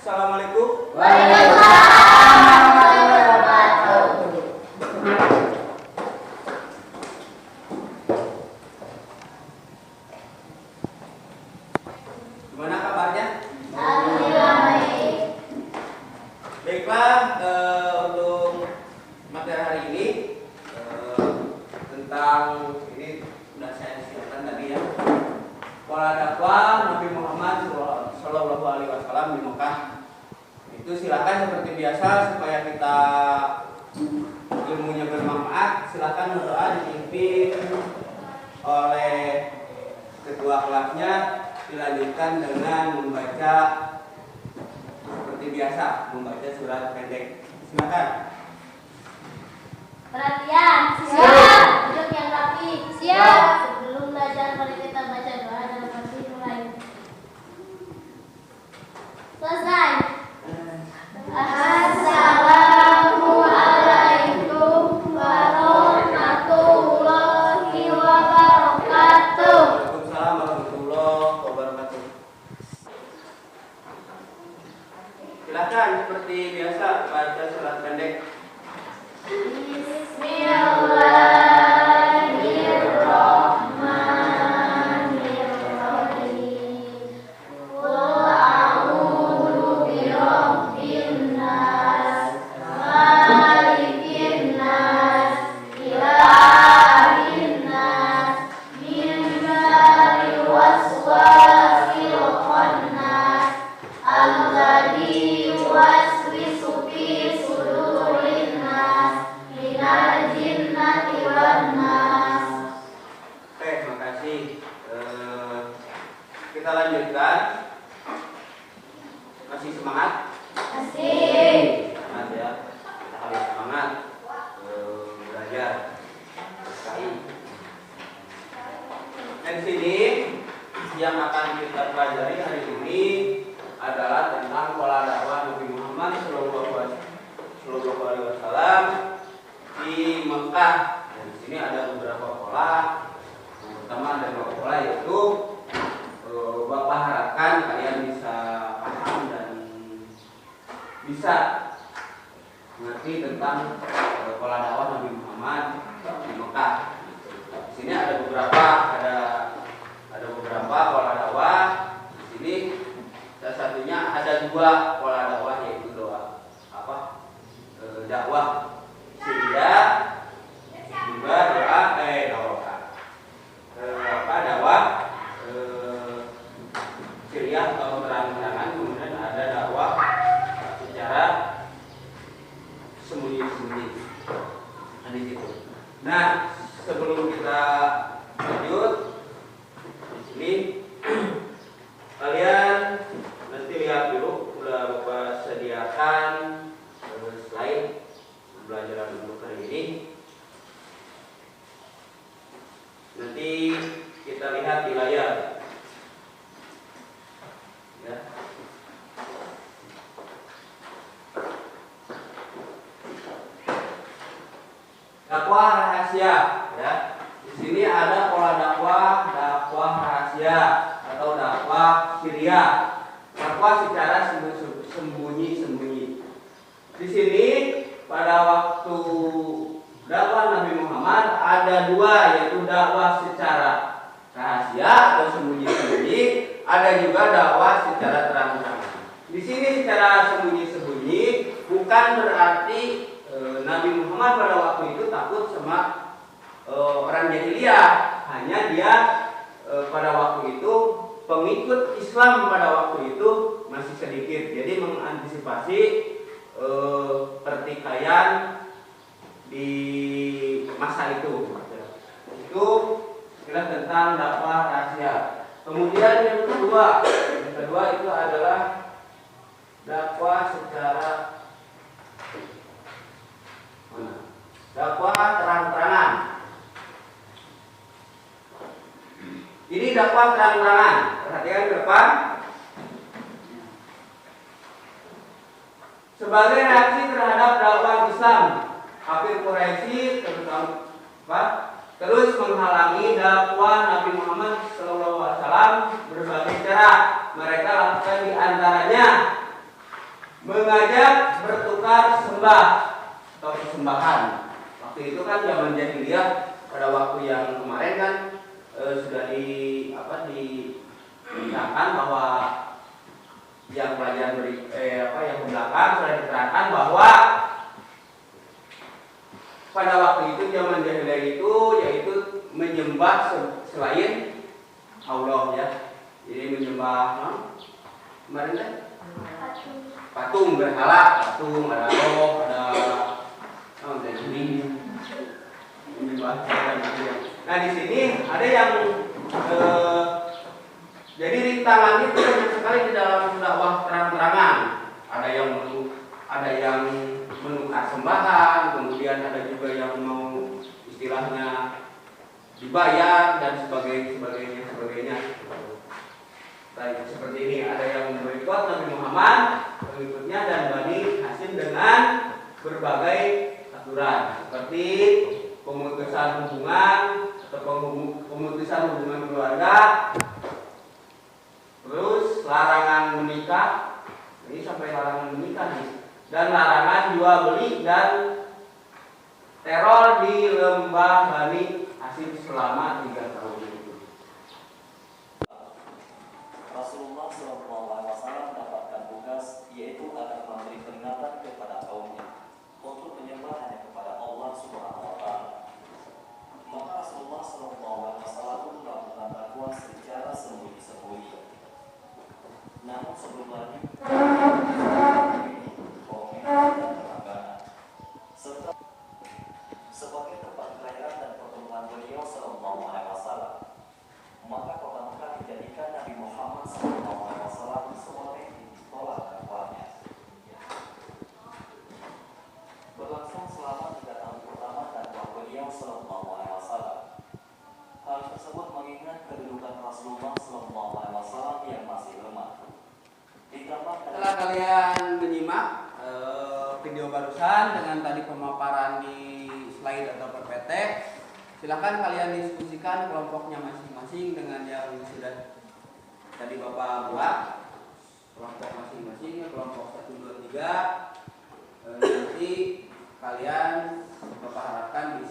Assalamualaikum. Gimana kabarnya? Alhamdulillah baik. Baiklah, untuk materi hari ini tentang ini sudah saya siapkan tadi ya. Pola dakwah Nabi Muhammad Shallallahu Alaihi Wasallam di Mekah. Itu silakan seperti biasa supaya kita ilmunya bermanfaat. Silakan berdoa dipimpin oleh ketua kelasnya. Dilanjutkan dengan membaca seperti biasa, membaca surat pendek. Silakan. Perhatian, siap. Duduk yang rapi. Siap. Sebelum belajar mari kita baca doa dan pasti mulai. Selesai. Assalamualaikum warahmatullahi wabarakatuh. Waalaikumsalam warahmatullahi wabarakatuh. Silakan seperti biasa baca surat pendek. Bismillahirrahmanirrahim. Qul a'udzu birabbin nas, malikin nas, ilahin nas, min syarri waswasil khannas, alladzi yuwaswisu fi sudurin nas, minal jinnati wan nas. Oke, makasih. Kita lanjutkan. Masih semangat? Asik. Semangat ya. Kita harus semangat belajar. Sekali. Dan di sini yang akan kita pelajari hari ini adalah tentang pola dakwah Nabi Muhammad Shallallahu Alaihi Wasallam di Mekah. Dan di sini ada beberapa pola. Yang pertama ada beberapa pola yaitu Bapak harapkan kalian bisa paham dan bisa mengerti tentang pola dakwah Nabi Muhammad di Mekah. Di sini ada beberapa pola dakwah. Di sini salah satunya ada dua pola dakwah yaitu dakwah Syria juga dakwah Syria atau terang-terangan, kemudian ada dakwah secara sembunyi-sembunyi. Di situ. Nah, sebelum kita lanjut di sini kalian nanti lihat dulu udah Bapak sediakan slide pembelajaran untuk hari ini. Nanti kita lihat di layar. Ya. Dakwah rahasia, ya. Di sini ada pola dakwah rahasia atau dakwah Syria. Dakwah secara sembunyi-sembunyi. Di sini pada waktu dakwah Nabi Muhammad ada dua, yaitu dakwah secara rahasia atau sembunyi-sembunyi, ada juga dakwah secara terang-terangan. Di sini secara sembunyi-sembunyi bukan berarti Nabi Muhammad pada waktu itu takut sama orang jahiliyah. Hanya dia pada waktu itu pengikut Islam pada waktu itu masih sedikit. Jadi mengantisipasi pertikaian di masa itu. Itu kira tentang dakwah rahasia. Kemudian yang kedua itu adalah dakwah secara dakwah terang-terangan. Ini dakwah terang-terangan. Perhatikan ke depan. Sebagai reaksi terhadap dakwah Islam, kafir Quraisy terus menghalangi dakwah Nabi Muhammad SAW berbagai cara. Mereka lakukan di antaranya mengajak bertukar sembah atau persembahan. Waktu itu kan zaman jahiliyah, pada waktu yang kemarin kan sudah diberitakan bahwa yang pelajaran yang belakang sudah diterangkan bahwa pada waktu itu zaman jahiliyah itu yaitu menyembah selain Allah ya. Jadi menyembah kemarin kan patung berhala, patung ada roh, ada ini menyembah. Nah di sini ada yang jadi rintangan itu banyak sekali di dalam dakwah terang-terangan. Ada yang menukar sembahan, kemudian ada juga yang mau istilahnya dibayar dan sebagainya. Baik, seperti ini ada yang memboikot Nabi Muhammad, pengikutnya dan Bani Hasyim dengan berbagai aturan seperti pemutusan hubungan atau pemutusan hubungan keluarga, terus larangan menikah, ini sampai larangan menikah nih, dan larangan jual beli dan teror di lembah Bani Hasyim selama 3 tahun. Rasulullah SAW mendapatkan tugas yaitu agar memberi peringatan kepada kaumnya untuk menyembah hanya kepada Allah Subhanahu wa Ta'ala. Maka Rasulullah SAW melakukan dakwah secara sembunyi-sembunyi. Namun sebelum lanjut, komen dan langganan serta sebagai tempat kelahiran dan pertumbuhan beliau Sallallahu Alaihi Wasallam, maka kota Mekah dijadikan Nabi Muhammad SAW sebagai tolak dakwahnya. Berlangsung selama 3 tahun pertama dakwah beliau Sallallahu Alaihi Wasallam. Hal tersebut mengingat kedudukan Rasulullah Sallallahu Alaihi Wasallam yang masih lemah. Setelah kalian menyimak video barusan dengan tadi pemaparan di slide atau PPT, silahkan kalian diskusikan kelompoknya masing-masing dengan yang sudah tadi Bapak buat. Kelompok masing-masing, kelompok 1, 2, 3. Nanti kalian Bapak harapkan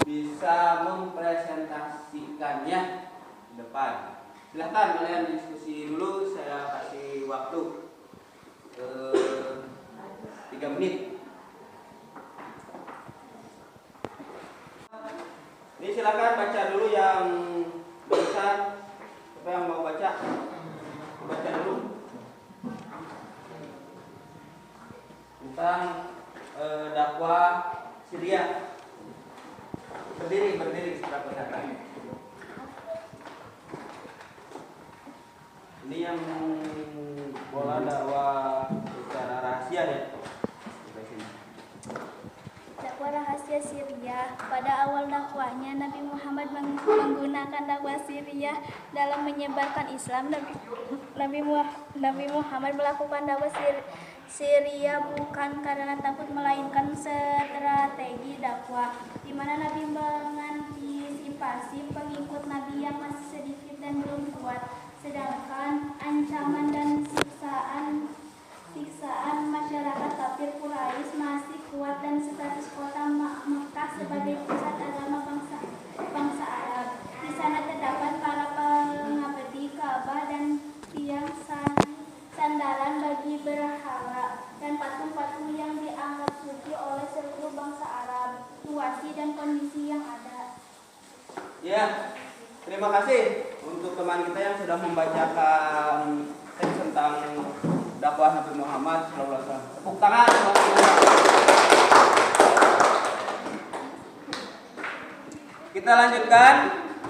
bisa mempresentasikannya di depan. Silahkan kalian diskusi dulu, saya kasih waktu 3 menit. Ini silakan baca dulu yang barusan. Siapa yang mau baca? Baca dulu tentang dakwah Syria. Berdiri secara kelihatan. Ini yang pola dakwah secara rahasia ya. Dakwah rahasia Syria. Pada awal dakwahnya Nabi Muhammad menggunakan dakwah Syria dalam menyebarkan Islam. Nabi Muhammad melakukan dakwah Syria bukan karena takut, melainkan strategi dakwah, di mana Nabi mengantisipasi pengikut Nabi yang masih sedikit dan belum kuat, sedangkan ancaman dan siksaan masyarakat kafir Quraisy masih kuat dan status kota Mekah sebagai pusat agama bangsa Arab. Di sana terdapat para pengabdi Ka'bah dan tiang sandaran bagi berhala dan patung-patung yang dianggap suci oleh seluruh bangsa Arab. Situasi dan kondisi yang ada. Ya, terima kasih untuk teman kita yang sudah membacakan teks tentang dakwah Nabi Muhammad SAW. Tepuk tangan. Kita lanjutkan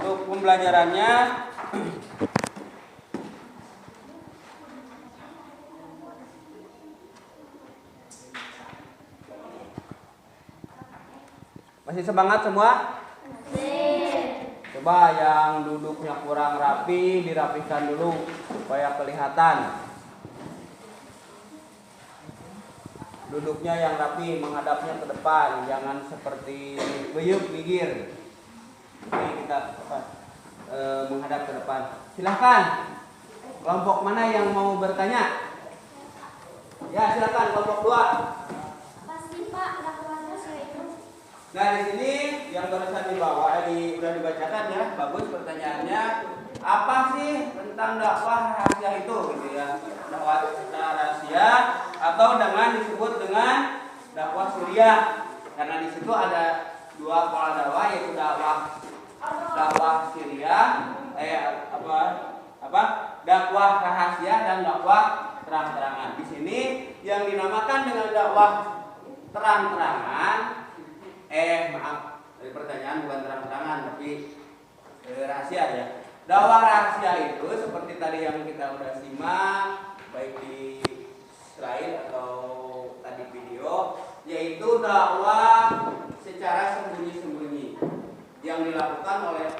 untuk pembelajarannya. Masih semangat semua? Coba yang duduknya kurang rapi dirapikan dulu supaya kelihatan. Duduknya yang rapi, menghadapnya ke depan, jangan seperti beyuk minggir. Ini kita menghadap ke depan. Silahkan. Kelompok mana yang mau bertanya? Ya, silakan kelompok 2. Pasti Pak, dakwah rahasia itu. Nah, di sini yang barusan udah dibacakan ya, bagus pertanyaannya. Apa sih tentang dakwah rahasia itu gitu ya? Dakwah rahasia atau dengan disebut dengan dakwah sirriyah. Karena di situ ada dua pola dakwah, yaitu dakwah sirriyah, dakwah rahasia dan dakwah terang-terangan. Di sini yang dinamakan dengan dakwah terang-terangan, dari pertanyaan bukan terang-terangan tapi rahasia ya. Dakwah rahasia itu seperti tadi yang kita udah simak baik di slide atau tadi video, yaitu dakwah secara sembunyi-sembunyi yang dilakukan oleh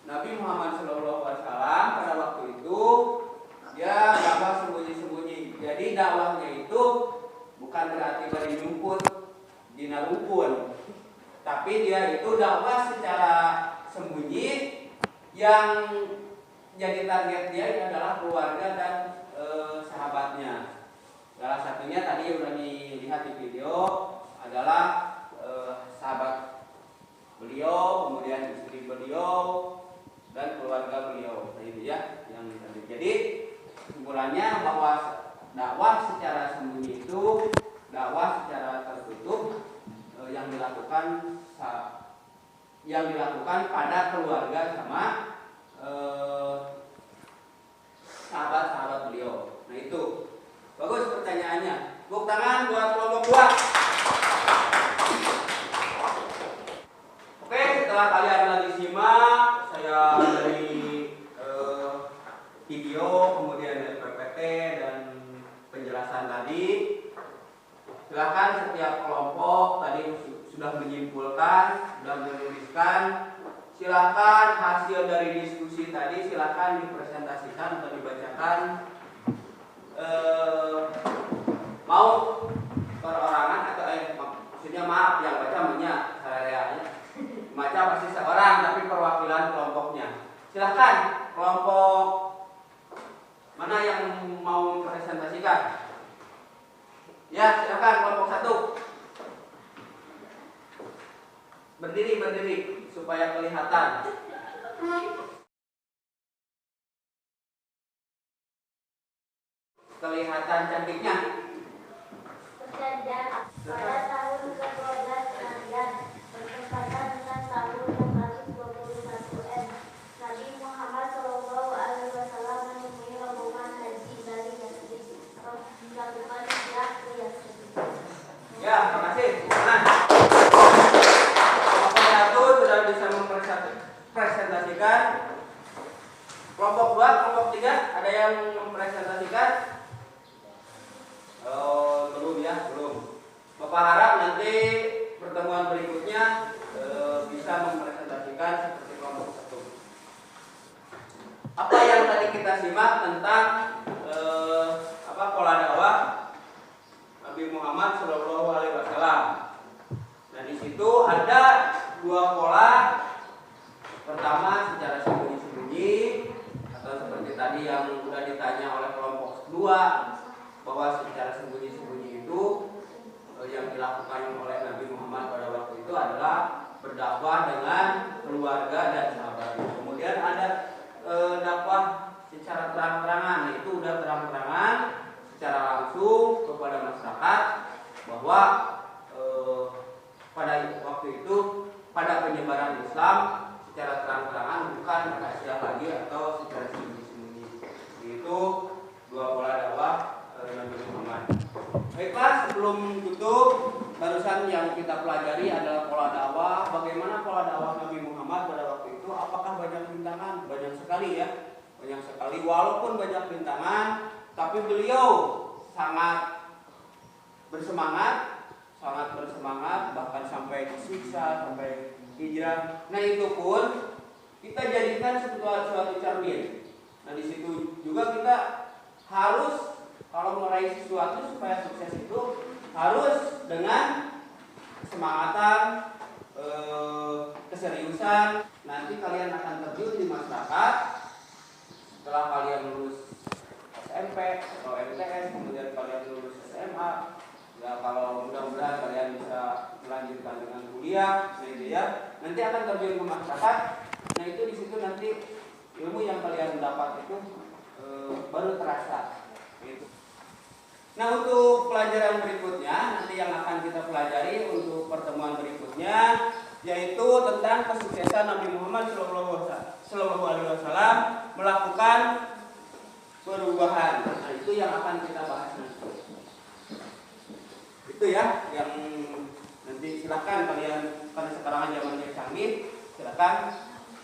Nabi Muhammad SAW pada waktu itu. Dia dakwah sembunyi-sembunyi. Jadi dakwahnya itu bukan berarti dari rumput dina rumpun, tapi dia itu dakwah secara sembunyi. Yang jadi target dia adalah keluarga dan sahabatnya. Salah satunya tadi udah dilihat di video adalah sahabat beliau, kemudian istri beliau dan keluarga beliau. Nah, itu ya yang tadi. Jadi kesimpulannya bahwa dakwah secara sembunyi itu dakwah secara tertutup yang dilakukan pada keluarga sama sahabat-sahabat beliau. Nah, itu bagus pertanyaannya. Tepuk tangan buat kelompok 2. Oke, setelah kalian lagi simak saya dari video, kemudian dari PPT dan penjelasan tadi, silakan setiap kelompok tadi sudah menyimpulkan, sudah menuliskan. Silakan hasil dari diskusi tadi silakan dipresentasikan atau dibacakan. Mau perorangan atau maksudnya maaf yang baca banyak sareanya. Baca pasti seorang tapi perwakilan kelompoknya. Silakan kelompok mana yang mau presentasikan? Ya, silakan kelompok 1. Berdiri supaya kelihatan. Kelihatan cantiknya. Perjanjian pada tahun ke-12 Hijriah bertepatan dengan tahun 621 M. Nabi Muhammad SAW menemui rombongan haji dari Yatsrib, melakukan hijrah ke Yatsrib. Ya, terima kasih. Nah, kelompok 1 sudah bisa mempresentasikan. Kelompok 2, kelompok 3 ada yang mempresentasikan? Belum ya, belum. Bapak harap nanti pertemuan berikutnya bisa mempresentasikan seperti kelompok 1. Apa yang tadi kita simak tentang pola dakwah Nabi Muhammad SAW. Nah, di situ ada dua pola. Pertama secara sembunyi-sembunyi atau seperti tadi yang sudah ditanya oleh kelompok 2 bahwa secara sembunyi-sembunyi itu yang dilakukan oleh Nabi Muhammad pada waktu itu adalah berdakwah dengan keluarga dan sahabatnya. Kemudian ada dakwah secara terang-terangan, itu udah terang-terangan secara langsung kepada masyarakat bahwa pada waktu itu pada penyebaran Islam secara terang-terangan bukan rahasia lagi atau secara sembunyi-sembunyi. Itu dua pola dakwah Nabi Muhammad. Baiklah, sebelum tutup, barusan yang kita pelajari adalah pola dakwah. Bagaimana pola dakwah Nabi Muhammad pada waktu itu? Apakah banyak rintangan? Banyak sekali ya, banyak sekali. Walaupun banyak rintangan, tapi beliau sangat bersemangat, bahkan sampai disiksa, sampai hijrah. Nah, itu pun kita jadikan suatu cermin. Nah, di situ juga kita harus kalau meraih sesuatu supaya sukses itu harus dengan kesemangatan, keseriusan. Nanti kalian akan terjun di masyarakat setelah kalian lulus SMP atau MTS, kemudian kalian lulus SMA. Ya kalau mudah-mudahan kalian bisa melanjutkan dengan kuliah, gitu ya. Nanti akan terjun ke masyarakat. Nah itu di situ nanti ilmu yang kalian dapat itu baru terasa. Gitu. Nah untuk pelajaran berikutnya nanti yang akan kita pelajari untuk pertemuan berikutnya yaitu tentang kesuksesan Nabi Muhammad SAW melakukan perubahan. Nah itu yang akan kita bahas nanti. Itu ya yang nanti silakan kalian karena sekarang zamannya canggih, silakan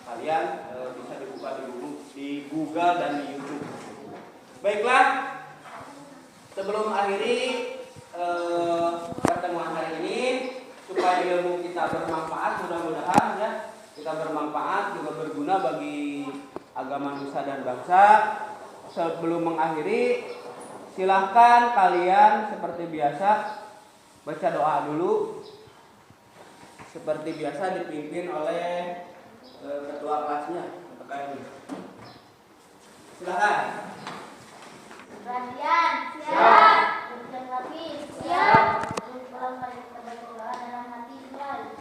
kalian bisa dibuka di Google dan di YouTube. Baiklah, sebelum akhiri pertemuan hari ini supaya ilmu kita bermanfaat, mudah-mudahan ya kita bermanfaat juga berguna bagi agama nusa dan bangsa. Sebelum mengakhiri, silahkan kalian seperti biasa baca doa dulu. Seperti biasa dipimpin oleh ketua kelasnya. Silahkan. Perhatian, siap. Berjalan lagi, siap. Pulang pada kita berdoa dalam hati Tuhan.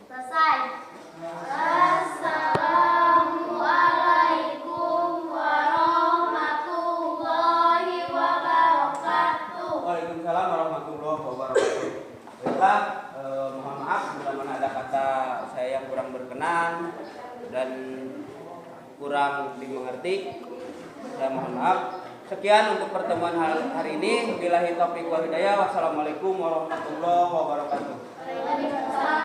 Selesai. Assalamualaikum warahmatullahi wabarakatuh. Waalaikumsalam warahmatullahi wabarakatuh. Baiklah, mohon maaf bila mana ada kata saya yang kurang berkenan dan kurang dimengerti. Saya mohon maaf. Sekian untuk pertemuan hari ini. Billahi taufiq wal hidayah. Wassalamualaikum warahmatullahi wabarakatuh.